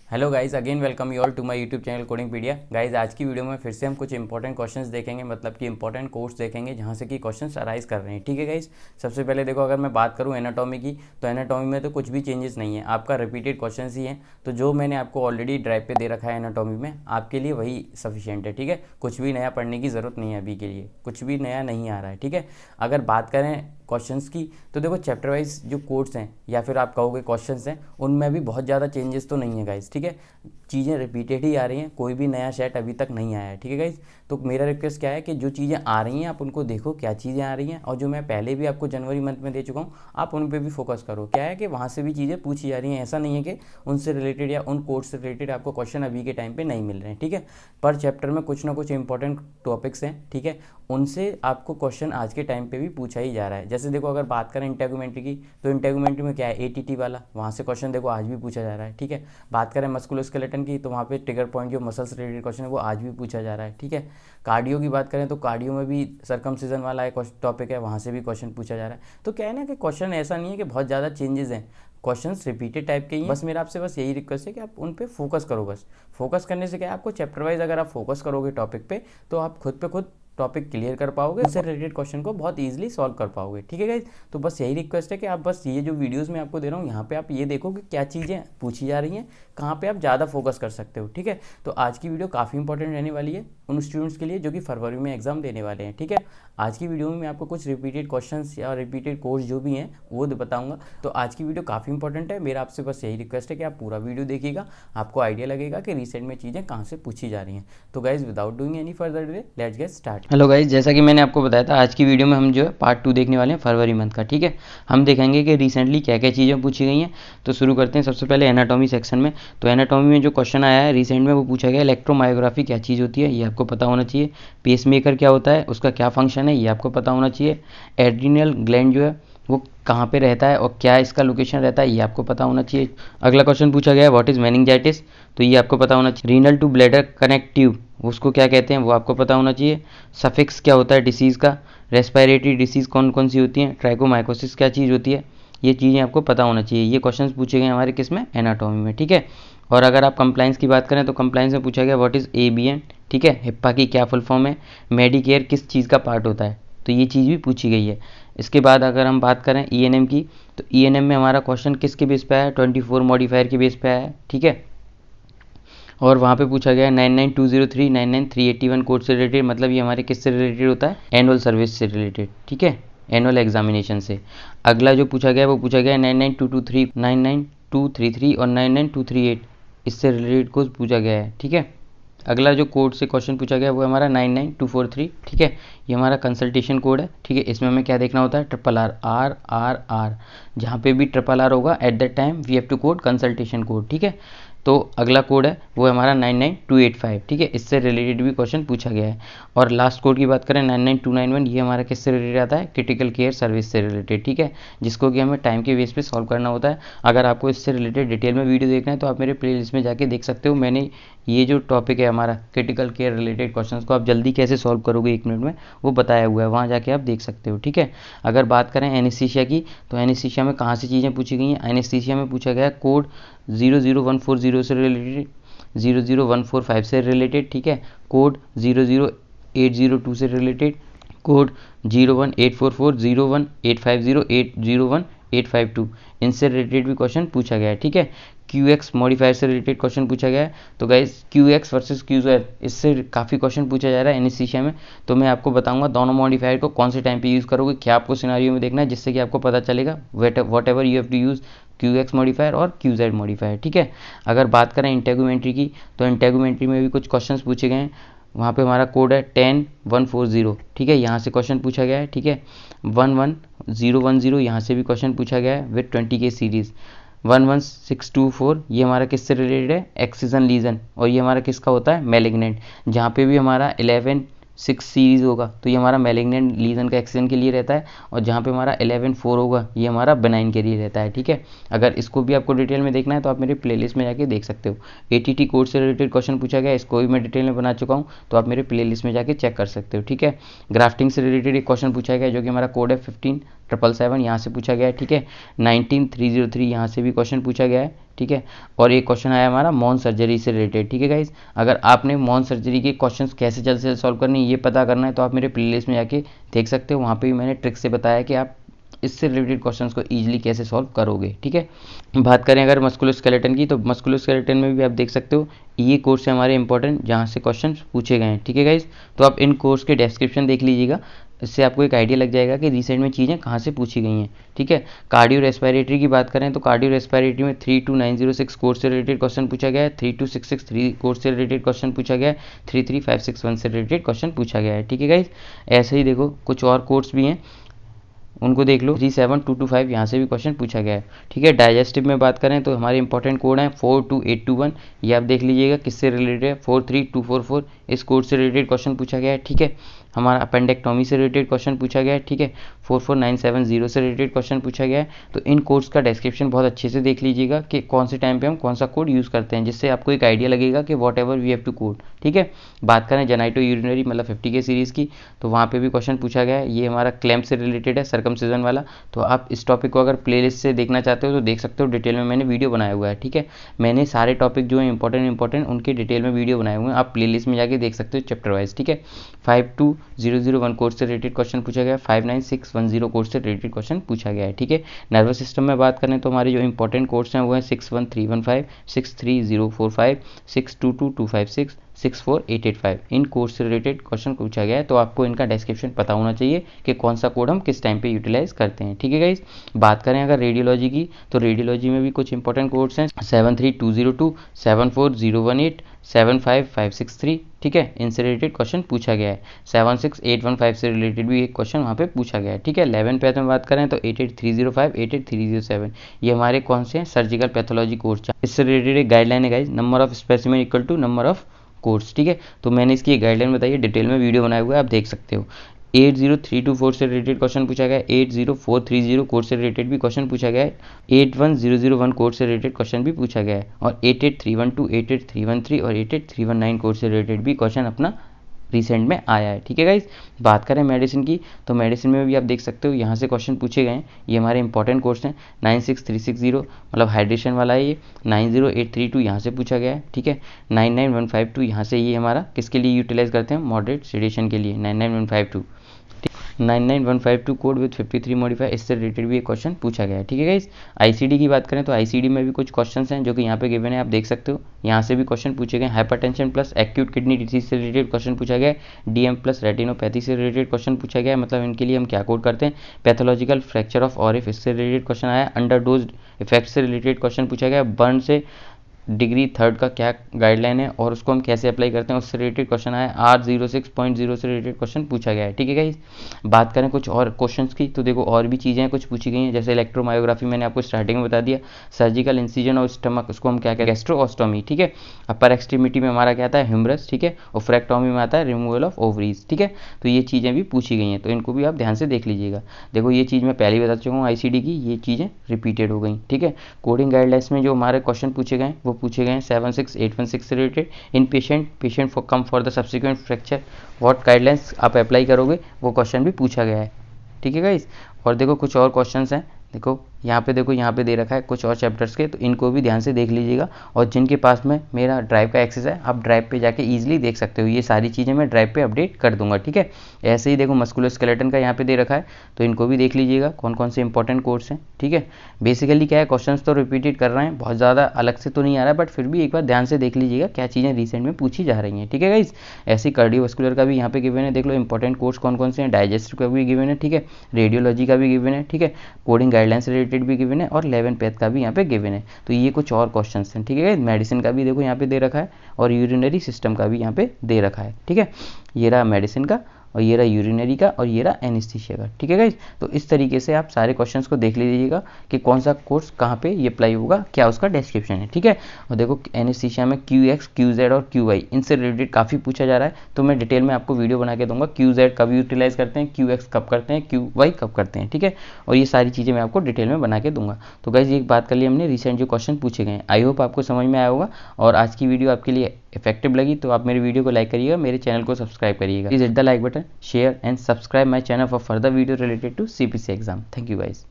Hello guys, again welcome you all to my YouTube channel Codingpedia. Guys आज की video में फिर से हम कुछ इंपॉर्टेंट क्वेश्चंस देखेंगे, मतलब कि इंपॉर्टेंट कोर्स देखेंगे जहाँ से कि क्वेश्चंस अराइज कर रहे हैं। ठीक है गाइज, सबसे पहले देखो, अगर मैं बात करूँ एनाटॉमी की, तो एनाटॉमी में तो कुछ भी चेंजेस नहीं है, आपका रिपीटेड क्वेश्चंस ही हैं। तो जो मैंने आपको ऑलरेडी ड्राइव पे दे रखा है एनाटॉमी में, आपके लिए वही सफिशियंट है। ठीक है, कुछ भी नया पढ़ने की ज़रूरत नहीं है, अभी के लिए कुछ भी नया नहीं आ रहा है। ठीक है, अगर बात करें क्वेश्चंस की, तो देखो चैप्टर वाइज जो कोड्स हैं या फिर आप कहोगे क्वेश्चंस हैं, उनमें भी बहुत ज़्यादा चेंजेस तो नहीं है गाइज। ठीक है, चीज़ें रिपीटेड ही आ रही हैं, कोई भी नया सेट अभी तक नहीं आया है। ठीक है गाइज, तो मेरा रिक्वेस्ट क्या है कि जो चीज़ें आ रही हैं आप उनको देखो क्या चीज़ें आ रही हैं, और जो मैं पहले भी आपको जनवरी मंथ में दे चुका हूँ आप उन पर भी फोकस करो। क्या है कि वहाँ से भी चीज़ें पूछी जा रही हैं, ऐसा नहीं है कि उनसे रिलेटेड या उन कोर्स से रिलेटेड आपको क्वेश्चन अभी के टाइम पर नहीं मिल रहे हैं। ठीक है, पर चैप्टर में कुछ ना कुछ इंपॉर्टेंट टॉपिक्स हैं, ठीक है, उनसे आपको क्वेश्चन आज के टाइम पे भी पूछा ही जा रहा है। जैसे देखो, अगर बात करें इंटेगुमेंट्री की, तो इंटेगुमेंट्री में क्या है, एटीटी वाला, वहाँ से क्वेश्चन देखो आज भी पूछा जा रहा है। ठीक है, बात करें मस्कुलोस्केलेटन की, तो वहाँ पे ट्रिगर पॉइंट जो मसल्स रिलेटेड क्वेश्चन है वो आज भी पूछा जा रहा है। ठीक है, कार्डियो की बात करें तो कार्डियो में भी सर्कमसिजन वाला एक टॉपिक है, वहाँ से भी क्वेश्चन पूछा जा रहा है। तो क्या है ना कि क्वेश्चन ऐसा नहीं है कि बहुत ज़्यादा चेंजेस हैं, क्वेश्चंस रिपीटेड टाइप के ही हैं। बस मेरा आपसे बस यही रिक्वेस्ट है कि आप उन पे फोकस करो। बस फोकस करने से क्या है, आपको चैप्टर वाइज अगर आप फोकस करोगे टॉपिक पे, तो आप खुद पे खुद टॉपिक क्लियर कर पाओगे, उससे रिलेटेड क्वेश्चन को बहुत इजीली सॉल्व कर पाओगे। ठीक है गाइज, तो बस यही रिक्वेस्ट है कि आप बस ये जो वीडियोस में आपको दे रहा हूँ, यहाँ पे आप ये देखो कि क्या चीज़ें पूछी जा रही हैं, कहाँ पे आप ज़्यादा फोकस कर सकते हो। ठीक है, तो आज की वीडियो काफ़ी इंपॉर्टेंट रहने वाली है उन स्टूडेंट्स के लिए जो कि फरवरी में एग्जाम देने वाले हैं। ठीक है, आज की वीडियो में मैं आपको कुछ रिपीटेड क्वेश्चंस या रिपीटेड कोर्स जो भी हैं वो बताऊंगा। तो आज की वीडियो काफ़ी इंपॉर्टेंट है, मेरा आपसे बस यही रिक्वेस्ट है कि आप पूरा वीडियो देखिएगा, आपको आइडिया लगेगा कि रिसेंट में चीज़ें कहाँ से पूछी जा रही हैं। तो guys without doing any further delay, let's get start. Hello guys, जैसा कि मैंने आपको बताया था, आज की वीडियो में हम जो है पार्ट 2 देखने वाले हैं फरवरी मंथ का। ठीक है, हम देखेंगे कि रिसेंटली क्या क्या चीज़ें पूछी गई हैं। तो शुरू करते हैं सबसे पहले एनाटॉमी सेक्शन में। तो एनाटॉमी में जो क्वेश्चन आया है रिसेंट में, वो पूछा गया इलेक्ट्रोमायोग्राफी क्या चीज़ होती है, ये आपको पता होना चाहिए। पेसमेकर क्या होता है, उसका क्या फंक्शन है, ये आपको पता होना चाहिए। एड्रिनल ग्लैंड जो है वो कहाँ पे रहता है और क्या इसका लोकेशन रहता है, ये आपको पता होना चाहिए। अगला क्वेश्चन पूछा गया है व्हाट इज़ मेनिंजाइटिस, तो ये आपको पता होना चाहिए। Renal to bladder connect tube, उसको क्या कहते हैं वो आपको पता होना चाहिए। सफिक्स क्या होता है डिसीज़ का। रेस्पिरेटरी डिसीज़ कौन कौन सी होती हैं। ट्राइकोमाइकोसिस क्या चीज़ होती है, ये चीज़ें आपको पता होना चाहिए। ये क्वेश्चंस पूछे गए हमारे किस में, एनाटॉमी में। ठीक है, और अगर आप कंप्लाइंस की बात करें तो कंप्लाइंस में पूछा गया व्हाट इज़ एबीएन। ठीक है, हिप्पा की क्या फुल फॉर्म है। मेडिकेयर किस चीज़ का पार्ट होता है, तो ये चीज़ भी पूछी गई है। इसके बाद अगर हम बात करें ईएनएम की, तो ईएनएम में हमारा क्वेश्चन किसके बेस पे आया है, 24 मॉडिफायर के बेस पे आया है। ठीक है, और वहाँ पे पूछा गया है 99203 99381 कोड से रिलेटेड, मतलब ये हमारे किससे रिलेटेड होता है, एनुअल सर्विस से रिलेटेड। ठीक है, एनुअल एग्जामिनेशन से। अगला जो पूछा गया है वो पूछा गया है 99223 99233 और 99238, इससे रिलेटेड कुछ पूछा गया है। ठीक है, अगला जो कोड से क्वेश्चन पूछा गया वो हमारा 99243। ठीक है, ये हमारा कंसल्टेशन कोड है। ठीक है, इसमें हमें क्या देखना होता है, triple R R R R, जहाँ पे भी ट्रिपल आर होगा at the time we have to code consultation code. ठीक है, तो अगला कोड है वो हमारा 99285। ठीक है, इससे रिलेटेड भी क्वेश्चन पूछा गया है। और लास्ट कोड की बात करें 99291, ये हमारा किससे रिलेटेड आता है, क्रिटिकल केयर सर्विस से रिलेटेड। ठीक है, जिसको कि हमें टाइम के बेस पे सॉल्व करना होता है। अगर आपको इससे रिलेटेड डिटेल में वीडियो देखना है तो आप मेरे प्लेलिस्ट में जाके देख सकते हो। मैंने ये जो टॉपिक है हमारा क्रिटिकल केयर रिलेटेड क्वेश्चंस को आप जल्दी कैसे सॉल्व करोगे 1 मिनट में, वो बताया हुआ है, वहाँ जाके आप देख सकते हो। ठीक है, अगर बात करें एनेस्थीसिया की, तो एनेस्थीसिया में कहाँ से चीज़ें पूछी गई हैं। एनेस्थीसिया में पूछा गया कोड 00140 से रिलेटेड, 00145 से रिलेटेड। ठीक है, कोड 00802 से रिलेटेड, कोड 01844 01850 801852, इनसे रिलेटेड भी क्वेश्चन पूछा गया है। ठीक है, क्यू एक्स मॉडिफायर से रिलेटेड क्वेश्चन पूछा गया है। तो guys Q x versus Q Z, इससे काफ़ी क्वेश्चन पूछा जा रहा है एनेस्थीसिया में। तो मैं आपको बताऊंगा दोनों मॉडिफायर को कौन से टाइम पे यूज़ करोगे, क्या आपको सिनारियो में देखना है, जिससे कि आपको पता चलेगा whatever you have to use Q X modifier और क्यू जेड मॉडिफायर। ठीक है, अगर बात करें इंटेगुमेंट्री की, तो इंटेगुमेंट्री में भी कुछ क्वेश्चन पूछे गए हैं। वहाँ पे हमारा कोड है 10140। ठीक है, यहाँ से क्वेश्चन पूछा गया है। ठीक है, 11010 यहाँ से भी क्वेश्चन पूछा गया है विद 20 के सीरीज़। 11624 ये हमारा किससे रिलेटेड है, एक्सिजन लीजन, और ये हमारा किसका होता है, मैलिग्नेंट। जहाँ पे भी हमारा 11-6 सीरीज़ होगा तो ये हमारा मैलिग्नेंट लीजन का एक्सिजन के लिए रहता है, और जहाँ पे हमारा 11-4 होगा ये हमारा बेनाइन के लिए रहता है। ठीक है, अगर इसको भी आपको डिटेल में देखना है तो आप मेरे प्लेलिस्ट में जाके देख सकते हो। एटीटी कोड से रिलेटेड क्वेश्चन पूछा गया, इसको भी मैं डिटेल में बना चुका हूँ, तो आप मेरे प्लेलिस्ट में जाके चेक कर सकते हो। ठीक है, ग्राफ्टिंग से रिलेटेड एक क्वेश्चन पूछा गया जो कि हमारा कोड है 777 यहाँ से पूछा गया है, ठीक है। 19303 यहाँ से भी क्वेश्चन पूछा गया है, ठीक है। और एक क्वेश्चन आया हमारा मॉन सर्जरी से रिलेटेड, ठीक है गाइज। अगर आपने मॉन सर्जरी के क्वेश्चंस कैसे जल्द से जल्द सॉल्व करने ये पता करना है तो आप मेरे प्लेलिस्ट में जाके देख सकते हो, वहाँ पे भी मैंने ट्रिक से बताया कि आप इससे रिलेटेड क्वेश्चंस को ईजिली कैसे सॉल्व करोगे, ठीक है। बात करें अगर मस्कुलोस्केलेटन की, तो मस्कुलोस्केलेटन में भी आप देख सकते हो ये कोर्स है हमारे इंपॉर्टेंट जहाँ से क्वेश्चन पूछे गए हैं, ठीक है गाइज। तो आप इन कोर्स के डिस्क्रिप्शन देख लीजिएगा, इससे आपको एक आइडिया लग जाएगा कि रिसेंट में चीज़ें कहाँ से पूछी गई हैं, ठीक है। कार्डियो रेस्पिरेटरी की बात करें तो कार्डियो रेस्पिरेटरी में 32906 कोर्स से रिलेटेड क्वेश्चन पूछा गया है, 32663 कोर्स से रिलेटेड क्वेश्चन पूछा गया है, 33561 से रिलेटेड क्वेश्चन पूछा गया है, ठीक है गाइज। ऐसे ही देखो कुछ और कोर्स भी हैं, उनको देख लो। 37225 यहाँ से भी क्वेश्चन पूछा गया है, ठीक है। डाइजेस्टिव में बात करें तो हमारे इंपॉर्टेंट कोड है 42821, ये आप देख लीजिएगा किससे रिलेटेड है, 43244 इस कोड से रिलेटेड क्वेश्चन पूछा गया है, ठीक है। हमारा अपेंडेक्टोमी से रिलेटेड क्वेश्चन पूछा गया है, ठीक है। 44970 से रिलेटेड क्वेश्चन पूछा गया है। तो इन कोड्स का डिस्क्रिप्शन बहुत अच्छे से देख लीजिएगा कि कौन से टाइम पे हम कौन सा कोड यूज़ करते हैं, जिससे आपको एक आइडिया लगेगा कि whatever we have to code, ठीक है। बात करें जेनाइटो यूरिनरी मतलब 50 के सीरीज़ की, तो वहाँ पे भी क्वेश्चन पूछा गया है। ये हमारा क्लैम्प से रिलेटेड है, सर्कमसिजन वाला। तो आप इस टॉपिक को अगर प्लेलिस्ट से देखना चाहते हो तो देख सकते हो, डिटेल में मैंने वीडियो बनाया हुआ है, ठीक है। मैंने सारे टॉपिक जो है इंपॉर्टेंट उनके डिटेल में वीडियो बनाए हुए हैं, आप प्लेलिस्ट में जाके देख सकते हो चैप्टर वाइज, ठीक है। 52001 कोर्स से रिलेटेड क्वेश्चन पूछा गया है, 59610 कोर्स से रिलेटेड क्वेश्चन पूछा गया है, ठीक है। नर्वस सिस्टम में बात करें तो हमारे जो इंपॉर्टेंट कोर्स हैं वो हैं 61315, 63045, 622256, 64885 इन कोर्स से रिलेटेड क्वेश्चन पूछा गया है। तो आपको इनका डिस्क्रिप्शन पता होना चाहिए कि कौन सा कोड हम किस टाइम पे यूटिलाइज करते हैं, ठीक है गाइज। बात करें अगर रेडियोलॉजी की, तो रेडियोलॉजी में भी कुछ इंपॉर्टेंट कोड्स हैं 73202, 74018, 75563, ठीक है। इनसे रिलेटेड क्वेश्चन पूछा गया है। 76815 से रिलेटेड भी एक क्वेश्चन वहाँ पे पूछा गया है, ठीक है। 11 पैथ में बात करें तो 88305, 88307 ये हमारे कौन से हैं, सर्जिकल पैथोलॉजी कोर्स। इससे रिलेटेड एक गाइडलाइन है guys, number of specimen equal to number of course, ठीक है। तो मैंने इसकी एक गाइडलाइन बताई है, डिटेल में वीडियो बनाया हुआ है, आप देख सकते हो। 80324 से रिलेटेड क्वेश्चन पूछा गया है, 80430 कोर्स से रिलेटेड भी क्वेश्चन पूछा गया है, 81001 कोर्स से रिलेटेड क्वेश्चन भी पूछा गया है, और 88312, 88313 और 88319 कोर्स से रिलेटेड भी क्वेश्चन अपना रिसेंट में आया है, ठीक है गाइज। बात करें मेडिसिन की, तो मेडिसिन में भी आप देख सकते हो यहाँ से क्वेश्चन पूछे गए हैं। ये हमारे इंपॉर्टेंट कोर्स हैं, 96360 मतलब हाइड्रेशन वाला है, ये 90832 यहाँ से पूछा गया है, ठीक है। 99152 यहाँ से, ये हमारा किसके लिए यूटिलाइज करते हैं, मॉडरेट सेडेशन के लिए, 99152, 99152 कोड विद 53 मॉडिफाई, इससे रिलेटेड भी एक क्वेश्चन पूछा गया है, ठीक है गाइस। आईसीडी की बात करें तो आईसीडी में भी कुछ क्वेश्चंस हैं जो कि यहाँ पे गिवन है, आप देख सकते हो। यहाँ से भी क्वेश्चन पूछे गए, hypertension plus acute kidney disease से रिलेटेड क्वेश्चन पूछा गया है, डीएम प्लस रेटिनोपैथी से रिलेटेड क्वेश्चन पूछा गया है, मतलब इनके लिए हम क्या कोड करते हैं, पैथोलॉजिकल फ्रैक्चर ऑफ ऑरिफ इससे रिलेटेड क्वेश्चन आया, अंडर डोज इफेक्ट से रिलेटेड क्वेश्चन पूछा गया, बर्न से डिग्री थर्ड का क्या गाइडलाइन है और उसको हम कैसे अप्लाई करते हैं उससे रिलेटेड क्वेश्चन आया, R06.0 से रिलेटेड क्वेश्चन पूछा गया है, ठीक है गाइस। बात करें कुछ और क्वेश्चंस की, तो देखो और भी चीज़ें कुछ पूछी गई हैं, जैसे इलेक्ट्रोमायोग्राफी मैंने आपको स्टार्टिंग में बता दिया, सर्जिकल इंसिजन और स्टमक उसको हम क्या कहते हैं, गैस्ट्रोऑस्टोमी, ठीक है। अपर एक्सट्रीमिटी में हमारा क्या आता है, ह्यूमरस, ठीक है। और फ्रैक्टोमी में आता है रिमूवल ऑफ ओवरीज, ठीक है। तो ये चीज़ें भी पूछी गई हैं, तो इनको भी आप ध्यान से देख लीजिएगा। देखो ये चीज़ मैं पहले ही बता चुका हूँ, आईसीडी की ये चीज़ें रिपीटेड हो गई, ठीक है। कोडिंग गाइडलाइंस में जो हमारे क्वेश्चन पूछे गए वो पूछे गए 76816 से related, in patient for come for the subsequent fracture what guidelines आप अप्लाई करोगे वो क्वेश्चन भी पूछा गया है, ठीक है गाइस। और देखो कुछ और क्वेश्चंस हैं, देखो यहाँ पे दे रखा है कुछ और चैप्टर्स के, तो इनको भी ध्यान से देख लीजिएगा। और जिनके पास में मेरा ड्राइव का एक्सेस है, आप ड्राइव पे जाके इजीली देख सकते हो, ये सारी चीज़ें मैं ड्राइव पे अपडेट कर दूंगा, ठीक है। ऐसे ही देखो मस्कुलोस्केलेटन का यहाँ पे दे रखा है, तो इनको भी देख लीजिएगा कौन कौन से इंपॉर्टेंट कोर्स हैं, ठीक है। बेसिकली क्या है, क्वेश्चन तो रिपीटेड कर रहे हैं, बहुत ज़्यादा अलग से तो नहीं आ रहा है, बट फिर भी एक बार ध्यान से देख लीजिएगा क्या चीज़ें रिसेंट में पूछी जा रही हैं, ठीक है गाइस। ऐसे कार्डियोवास्कुलर का भी यहाँ पे गिवन है, देख लो इंपॉर्टेंट कोर्स कौन कौन से हैं, डाइजेस्टिव का भी गिवन है, ठीक है। रेडियोलॉजी का भी गिवन है, ठीक है। कोडिंग गाइडलाइन से रिलेटेड भी गिवन है, और 11 पैथ का भी यहाँ पे गिवन है। तो ये कुछ और क्वेश्चंस हैं, ठीक है। मेडिसिन का भी देखो यहाँ पे दे रखा है, और यूरिनरी सिस्टम का भी यहाँ पे दे रखा है, ठीक है। ये रहा मेडिसिन का, और ये रहा यूरिनरी का, और ये रहा एनेस्थीसिया का, ठीक है गाइस। तो इस तरीके से आप सारे क्वेश्चंस को देख लीजिएगा कि कौन सा कोर्स कहाँ पे ये अप्लाई होगा, क्या उसका डिस्क्रिप्शन है, ठीक है। और देखो एनेस्थीसिया में QX, QZ और QY इनसे रिलेटेड काफ़ी पूछा जा रहा है, तो मैं डिटेल में आपको वीडियो बना के दूंगा, QZ कब यूटिलाइज करते हैं, QX कब करते हैं, QY कब करते हैं, ठीक है। और ये सारी चीज़ें मैं आपको डिटेल में बना के दूंगा। तो गाइस एक बात कर ली हमने, रिसेंट जो क्वेश्चन पूछे गए हैं, आई होप आपको समझ में आया होगा, और आज की वीडियो आपके लिए इफेक्टिव लगी तो आप मेरी वीडियो को लाइक करिएगा, मेरे चैनल को सब्सक्राइब करिएगा। Please hit the like button, share and subscribe my channel for further video related to CPC exam. Thank you guys.